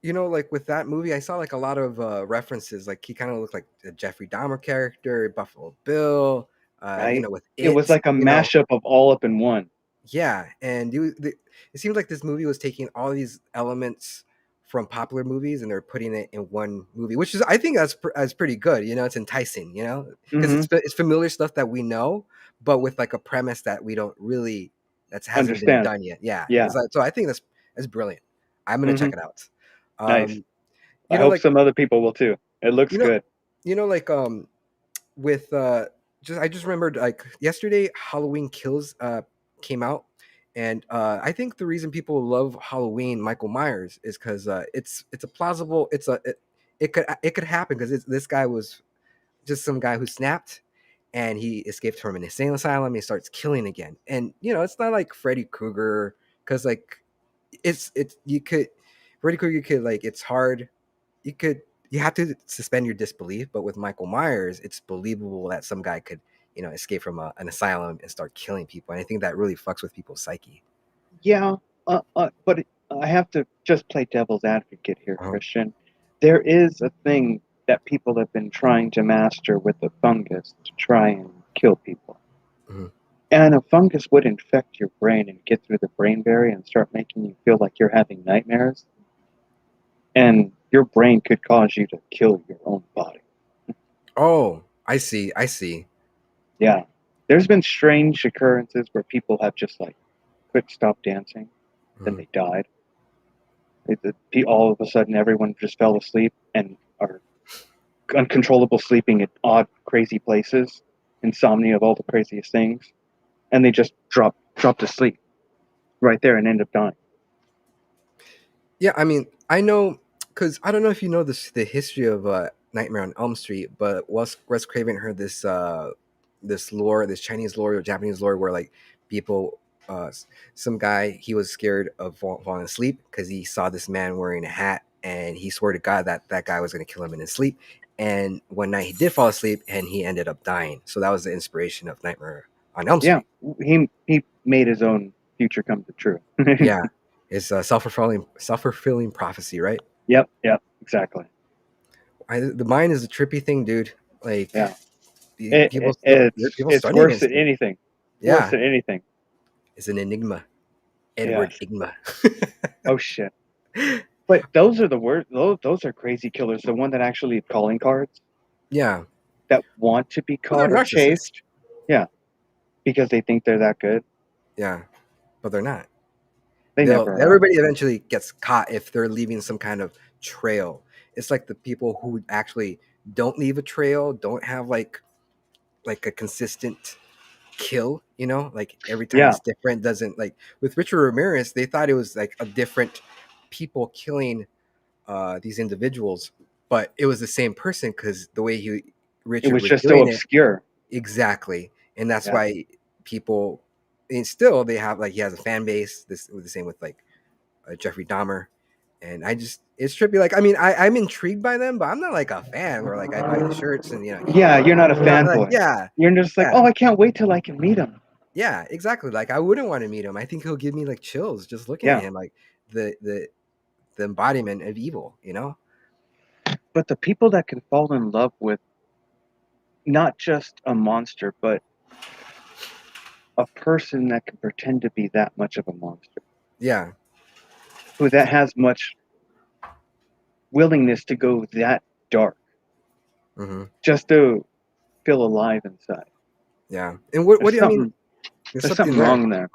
like with that movie, I saw like a lot of references. Like he kind of looked like a Jeffrey Dahmer character, Buffalo Bill. Right? With It was it. like a mashup of all up in one. Yeah, and it seems like this movie was taking all these elements from popular movies and they're putting it in one movie, which is I think that's pretty good. It's enticing. Because Mm-hmm. it's familiar stuff that we know, but with like a premise that we don't really that hasn't been Understand? done yet. Yeah, Yeah. it's like, so I think that's brilliant. I'm gonna Mm-hmm. check it out. Nice. Um, you I know, hope like some other people will too. It looks you know, good. like with I just remembered like yesterday Halloween Kills came out, and I think the reason people love Halloween Michael Myers is because it's a plausible it could happen because this guy was just some guy who snapped and he escaped from an insane asylum. He starts killing again, and it's not like Freddy Krueger because like it's you could Freddy Krueger could like it's hard you could you have to suspend your disbelief, but with Michael Myers it's believable that some guy could escape from an asylum and start killing people, and I think that really fucks with people's psyche. Yeah. But I have to just play devil's advocate here, uh Christian. There is a thing that people have been trying to master with the fungus to try and kill people. mhm. And a fungus would infect your brain and get through the brain barrier and start making you feel like you're having nightmares. And your brain could cause you to kill your own body. Oh, I see. Yeah. There's been strange occurrences where people have just like quit, stop dancing, then Mhm. they died. All of a sudden, everyone just fell asleep and are uncontrollable sleeping at odd, crazy places, insomnia of all the craziest things, and they just drop to sleep right there and end up dying. Yeah, I mean, I know because I don't know if you know the history of Nightmare on Elm Street, but Wes Craven heard this lore, this Chinese lore or Japanese lore, where like people, some guy he was scared of falling asleep because he saw this man wearing a hat, and he swore to God that that guy was going to kill him in his sleep. And one night he did fall asleep, and he ended up dying. So that was the inspiration of Nightmare on Elm Yeah, Street. he made his own future come to true. Yeah, it's a self fulfilling prophecy, right? Yep, exactly. The mind is a trippy thing, dude. Like Yeah, people, people it's study worse against than it. anything. Worse Yeah, than anything. it's an enigma. Edward Yes. Igma. Oh shit. But those are the worst. Those are crazy killers. The one that actually leave calling cards Yeah, that want to be well, they're caught or narcissists. chased. Yeah, because they think they're that good. Yeah, but they're not. They They'll never are. Everybody eventually gets caught if they're leaving some kind of trail. It's like the people who actually don't leave a trail, don't have like a consistent kill. Like every time Yeah, it's different. Doesn't like with Richard Ramirez, they thought it was like a different people killing these individuals, but it was the same person because the way it Richard was was just so doing it obscure. exactly, and that's Yeah. why people and still they have like he has a fan base. This was the same with like Jeffrey Dahmer, and it's trippy. Like, I mean, I'm intrigued by them, but I'm not like a fan where like I buy the shirts and eat Yeah, them. you're not a Like, fanboy. yeah, You're just like, yeah, oh, I can't wait till I can meet him. yeah, exactly. Like, I wouldn't want to meet him. I think he'll give me like chills just looking at Yeah. him, like the the the embodiment of evil. You know? But the people that can fall in love with not just a monster, but a person that can pretend to be that much of a monster, Yeah. who that has much willingness to go that dark Hmm. just to feel alive inside. Yeah. And what There's do you I mean? something There's there's something something there. wrong there.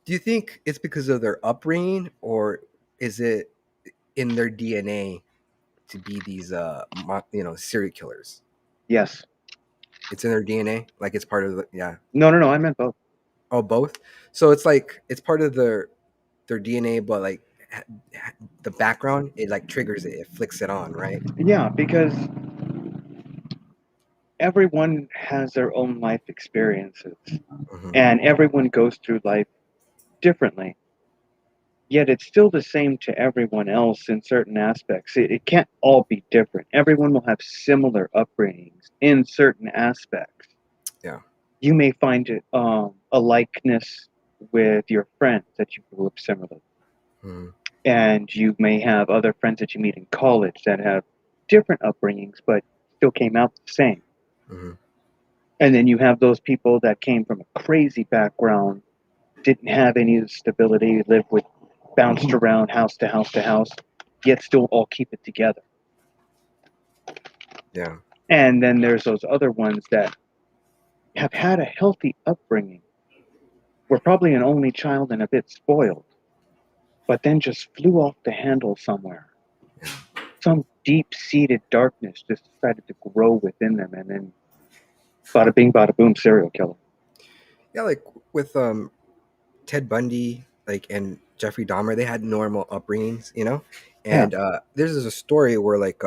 Do you think it's because of their upbringing, or is it in their DNA to be these serial killers? Yes. It's in their DNA, like it's part of the yeah. No, I meant both. Oh, both. So it's like it's part of their DNA, but like the background, it like triggers it, it flicks it on, right? Yeah, because everyone has their own life experiences Hmm. and everyone goes through life differently. Yet it's still the same to everyone else in certain aspects. It can't all be different. Everyone will have similar upbringings in certain aspects. Yeah. You may find a likeness with your friends that you grew up similarly. Hmm. And you may have other friends that you meet in college that have different upbringings but still came out the same. Hmm. And then you have those people that came from a crazy background, didn't have any stability, lived with bounced around house to house to house, yet still all keep it together. Yeah. And then there's those other ones that have had a healthy upbringing, were probably an only child and a bit spoiled, but then just flew off the handle somewhere. Some deep-seated darkness just decided to grow within them, and then bada bing, bada boom, serial killer. Yeah, like with Ted Bundy, like, and Jeffrey Dahmer, they had normal upbringings, you know. Yeah. And there's a story where like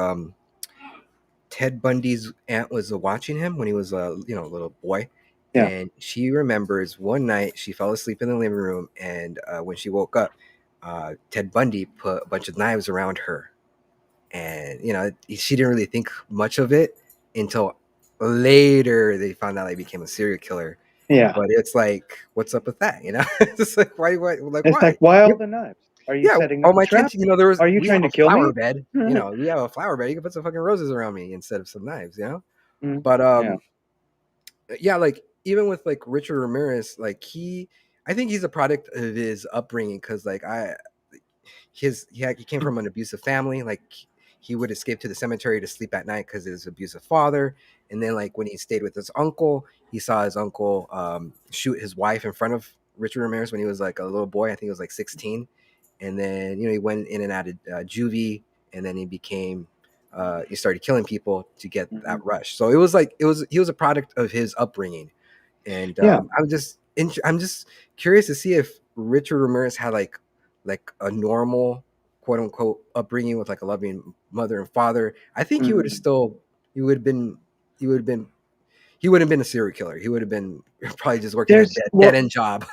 Ted Bundy's aunt was watching him when he was a a little boy, Yeah. and she remembers one night she fell asleep in the living room, and when she woke up, Ted Bundy put a bunch of knives around her, and she didn't really think much of it until later they found out he became a serial killer. Yeah. But it's like, what's up with that? It's just like, why, like, It's why? like, why all the knives? Are you Yeah. setting Oh, up a my trap? kids, there was, Are you we trying have to a kill flower me? bed. We have a flower bed. You can put some fucking roses around me instead of some knives. Mm, But yeah. yeah, like even with like Richard Ramirez, like I think he's a product of his upbringing, because like he came from an abusive family. Like he would escape to the cemetery to sleep at night because of his abusive father. And then like when he stayed with his uncle, he saw his uncle shoot his wife in front of Richard Ramirez when he was like a little boy. I think he was like 16. And then he went in and out of juvie, and then he started killing people to get Mm-hmm. that rush. So it was like he was a product of his upbringing. And Yeah. I'm just curious to see if Richard Ramirez had like a normal quote unquote upbringing with like a loving mother and father. I think he would have Mm. still he would have been he would have been he wouldn't have been a serial killer. He would have been probably just working a dead end job.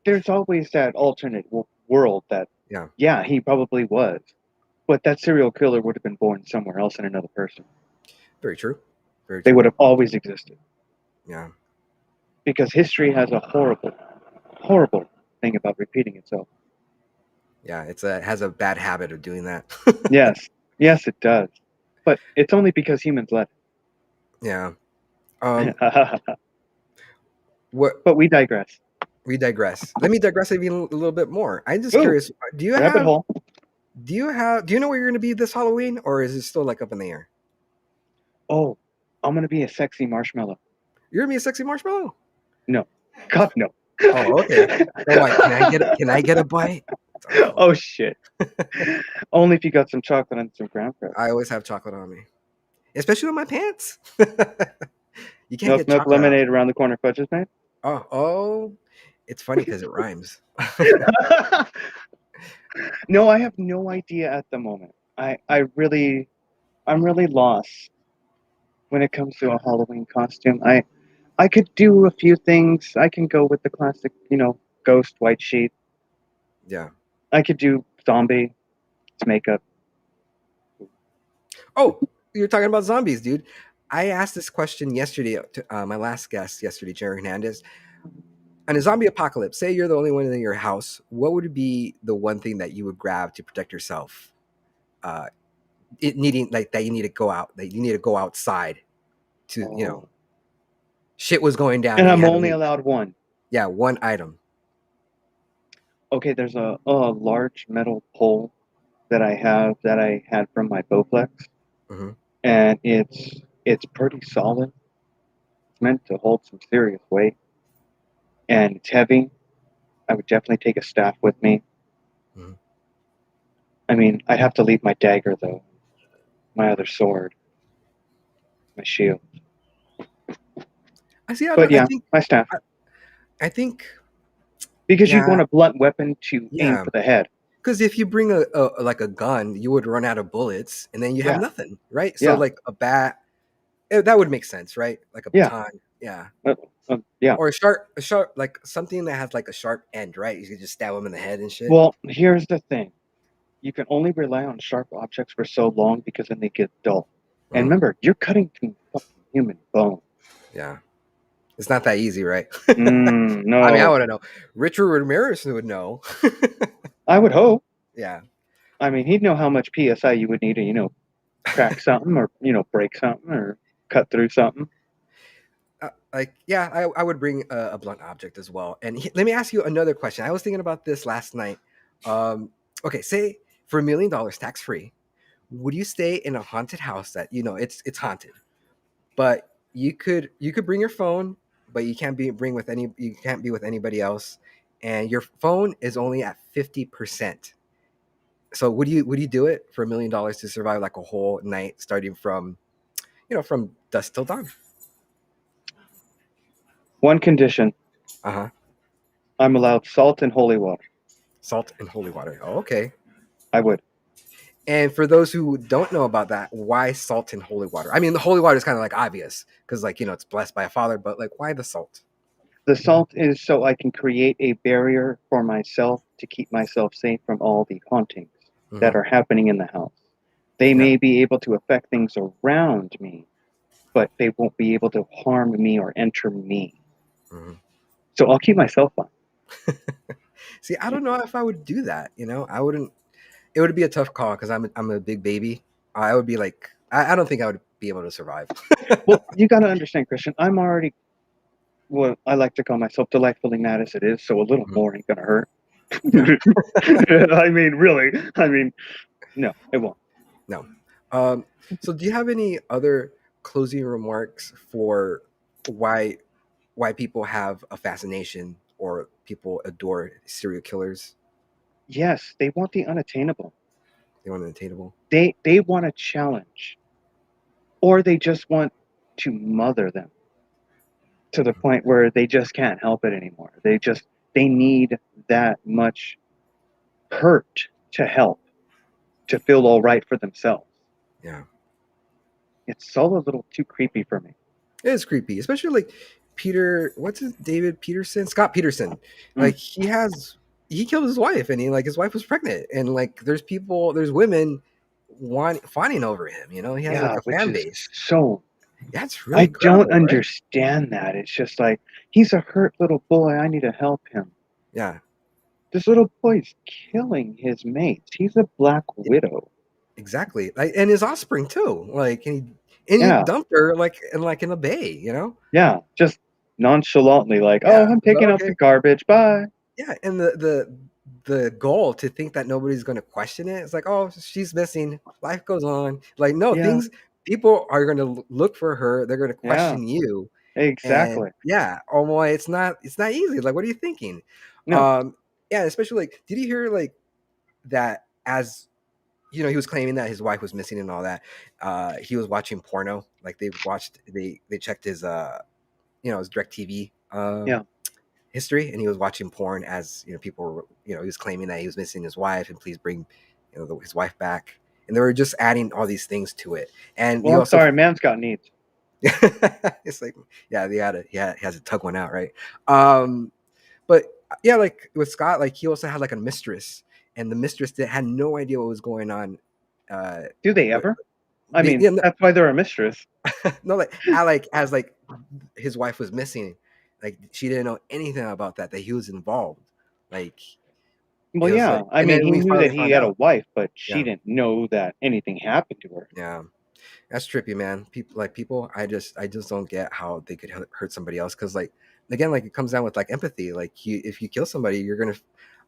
There's always that alternate world that, Yeah, yeah, he probably was, but that serial killer would have been born somewhere else in another person. very true. Very They true. would have always existed Yeah, because history has a horrible, horrible thing about repeating itself. yeah. It has a bad habit of doing that. Yes, it does, but it's only because humans let Yeah. Um. it. What But we digress. we digress. Let me digress even a little bit more. I'm just Ooh, curious. Do you rabbit have hole. do you know where you're going to be this Halloween, or is it still like up in the air? Oh, I'm gonna be a sexy marshmallow. You're going to be a sexy marshmallow? No, God no. Oh, okay. So what? Can I get a bite? Oh shit. Only if you got some chocolate and some graham crackers. I always have chocolate on me, especially on my pants. You can't Milk, get milk, chocolate out. lemonade around the corner, fudge is made. Oh, it's funny because it rhymes. No, I have no idea at the moment. I'm really lost when it comes to a Halloween costume. I could do a few things. I can go with the classic, ghost white sheet. Yeah. I could do zombie. It's makeup. Oh, you're talking about zombies, dude. I asked this question yesterday to my last guest yesterday, Jerry Hernandez. In a zombie apocalypse, say you're the only one in your house, what would be the one thing that you would grab to protect yourself? Uh, it needing like that you need to go out, that you need to go outside to, Oh. shit was going down And and you I'm had to only leave. allowed one. Yeah, one item. Okay, there's a large metal pole that I had from my Bowflex, Hmm. and it's pretty solid. It's meant to hold some serious weight, and it's heavy. I would definitely take a staff with me. Hmm. I mean, I'd have to leave my dagger though, my other sword, my shield. I see. But I yeah, think. my staff, I, I think. because you'd Yeah, want a blunt weapon to aim yeah. for the head. Because if you bring a like a gun, you would run out of bullets, and then you have Yeah, nothing, right? So yeah, like a bat, that would make sense, right? Like a yeah, baton, yeah, yeah. or a sharp, like something that has like a sharp end, right? You could just stab them in the head and shit. Well, here's the thing. You can only rely on sharp objects for so long because then they get dull. And Mhm. remember, you're cutting through fucking human bone. Yeah, it's not that easy, right? I mean, I No, want to know. Richard Ramirez would know. I would hope. Yeah, I mean, he'd know how much PSI you would need to, crack something or, break something or cut through something. like yeah, I would bring a blunt object as well. And let me ask you another question. I was thinking about this last night. Okay, say for $1 million tax free, would you stay in a haunted house that it's haunted, but you could bring your phone, but you can't be with anybody else, and your phone is only at 50%. So would you do it for $1 million to survive like a whole night starting from from dusk till dawn? One condition, Uh-huh. I'm allowed salt and holy water. Salt and holy water. Oh, okay. I would. And for those who don't know about that, why salt and holy water? I mean, the holy water is kind of like obvious because, like, it's blessed by a father, but like, why the salt? The salt is so I can create a barrier for myself to keep myself safe from all the hauntings that Hmm. are happening in the house. They Yeah. may be able to affect things around me, but they won't be able to harm me or enter me. Hmm. So I'll keep myself fine. See, I don't know if I would do that. I wouldn't. It would be a tough call because I'm a big baby. I would be like, I don't think I would be able to survive. Well, you got to understand, Christian, I'm already what I like to call myself delightfully mad as it is, so a little Mhm. more ain't going to hurt. Yeah. I mean, really. I mean, no, it won't. No. Um, so do you have any other closing remarks for why why people have a fascination or people adore serial killers? Yes, they want the unattainable. They want unattainable. They want a challenge, or they just want to mother them to the point where they just can't help it anymore. They need that much hurt to help to feel all right for themselves. Yeah. It's all a little too creepy for me. It is creepy, especially like what's his David Peterson? Scott Peterson. Mm. Like he killed his wife and his wife was pregnant. And like there's women fawning over him, He has like Yeah, a which fan is base. so. That's I really don't incredible, right? understand that. It's just like he's a hurt little boy. I need to help him. Yeah. This little boy's killing his mates. He's a black widow. Exactly. Like and his offspring too. Like and he Yeah, dumped her like in a bay. yeah. Just nonchalantly, like, oh, Yeah. I'm So, taking out the okay. garbage. Bye. Yeah, and the goal to think that nobody's going to question it. It's like, oh, she's missing. Life goes on. Like, no, Yeah, people are going to look for her. They're going to yeah. question you, and Exactly. yeah, oh boy, it's not easy. Like, what are you thinking? No. Yeah, especially like, did you hear like that as he was claiming that his wife was missing and all that. He was watching porno. Like they checked his his direct TV Yeah. history, and he was watching porn as people were, he was claiming that he was missing his wife and please bring his wife back, and they were just adding all these things to it. And Well, he I'm also sorry. Man's got needs. it's like, yeah, he has to tug one out, right? But yeah, like with Scott, like he also had like a mistress, and the mistress had no idea what was going on. Do they What, ever? I mean, yeah, that's why they're a mistress. no, like as like his wife was missing, like she didn't know anything about that he was involved. Like Well, it was yeah. like, I and mean, then he we knew finally that he found had a out. wife, but she Yeah, didn't know that anything happened to her. yeah. That's trippy, man. People, I just don't get how they could hurt somebody else. Because like again, like it comes down with like empathy. Like if you kill somebody, you're gonna.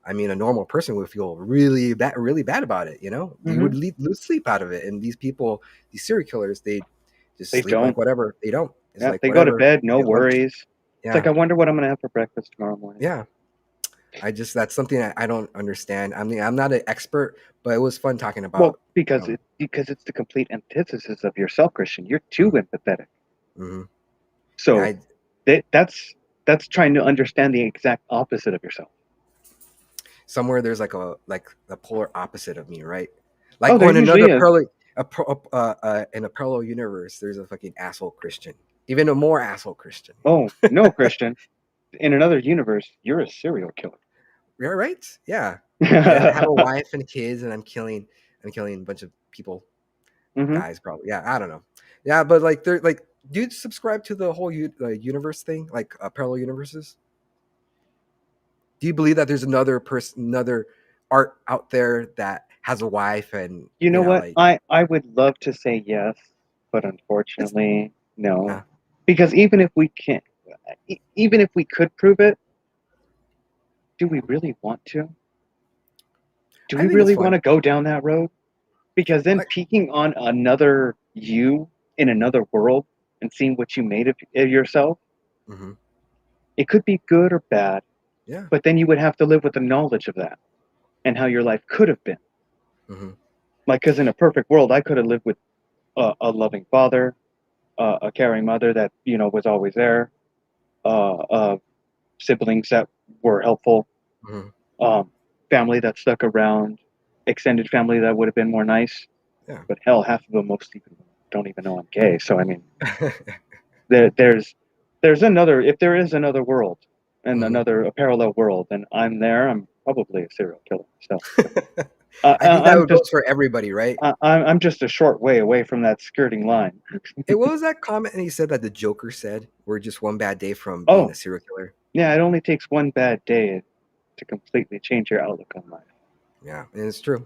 I mean, a normal person would feel really bad about it. You know, you would Hmm. lose sleep out of it. And these people, these serial killers, they just They sleep like don't. whatever. They don't. It's Yeah, like they go to whatever. bed, no Get lunch. worries. It's like, Yeah, I wonder what I'm gonna have for breakfast tomorrow morning. yeah. That's something I don't understand. I mean, I'm not an expert, but it was fun talking Well, about. because it's the complete antithesis of yourself, Christian. You're too empathetic. Mm-hmm. Yeah, So that's trying to understand the exact opposite of yourself. somewhere there's like a polar opposite of me, right? Oh, Like there in usually another is. in a parallel universe, there's a fucking asshole Christian, even a more asshole Christian. Oh no, Christian. In another universe, you're a serial killer. Yeah, right? Yeah, I have a wife and kids, and I'm killing a bunch of people, Hmm. guys, probably. Yeah, I don't know. Yeah, but like they're like, do you subscribe to the whole universe thing, like parallel universes? Do you believe that there's another person, another art out there that has a wife and You know what? like I would love to say yes, but it's unfortunately, no. yeah. Because even if we could prove it, do we really want to? Do I we think it's really want fun. to go down that road? Because then Like, peeking on another you in another world and seeing what you made of yourself, hmm it could be good or bad, yeah. but then you would have to live with the knowledge of that and how your life could have been. hmm Like, because in a perfect world, I could have lived with a loving father, a caring mother that was always there, uh, siblings that were helpful, hmm um, family that stuck around, extended family that would have been more nice. Yeah. But hell, half of them most even don't even know I'm gay. So I mean, there's another. If there is another world and hmm a parallel world, and I'm there, I'm probably a serial killer. So I think that I'm just goes for everybody, right? I'm just a short way away from that skirting line. Hey, what was that comment he said that the Joker said? We're just one bad day from being Oh a serial killer. yeah, it only takes one bad day to completely change your outlook on life. Yeah, and it's true.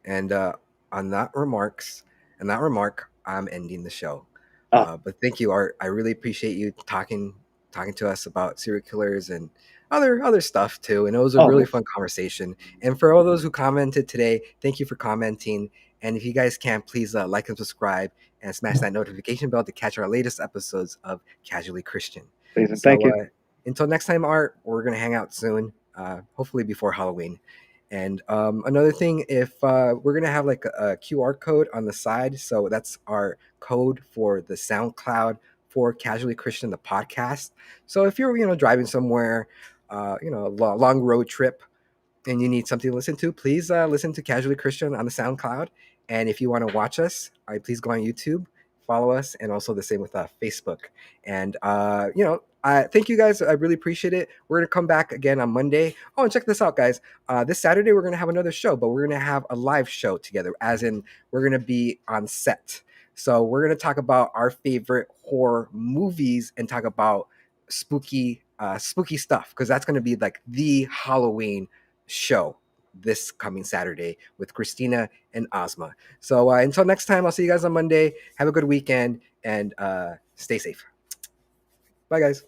And on that remarks, and that remark, I'm ending the show. Ah, But thank you, Art. I really appreciate you talking to us about serial killers and other stuff too. And it was a really always. fun conversation. And for all those who commented today, thank you for commenting. And if you guys can, please like and subscribe and smash that notification bell to catch our latest episodes of Casually Christian. Please and thank So you. until next time, Art, we're gonna hang out soon. Hopefully before Halloween. And another thing, if we're gonna have like a QR code on the side, so that's our code for the SoundCloud for Casually Christian, the podcast. So if you're driving somewhere, a long road trip, and you need something to listen to, please listen to Casually Christian on the SoundCloud. And if you want to watch us, please go on YouTube, follow us, and also the same with Facebook. And thank you guys. I really appreciate it. We're gonna come back again on Monday. Oh, and check this out, guys. This Saturday we're gonna have another show, but we're gonna have a live show together, as in we're gonna be on set. So we're gonna talk about our favorite horror movies and talk about spooky stuff, because that's gonna be like the Halloween show this coming Saturday with Christina and Ozma. So until next time, I'll see you guys on Monday. Have a good weekend and stay safe. Bye, guys.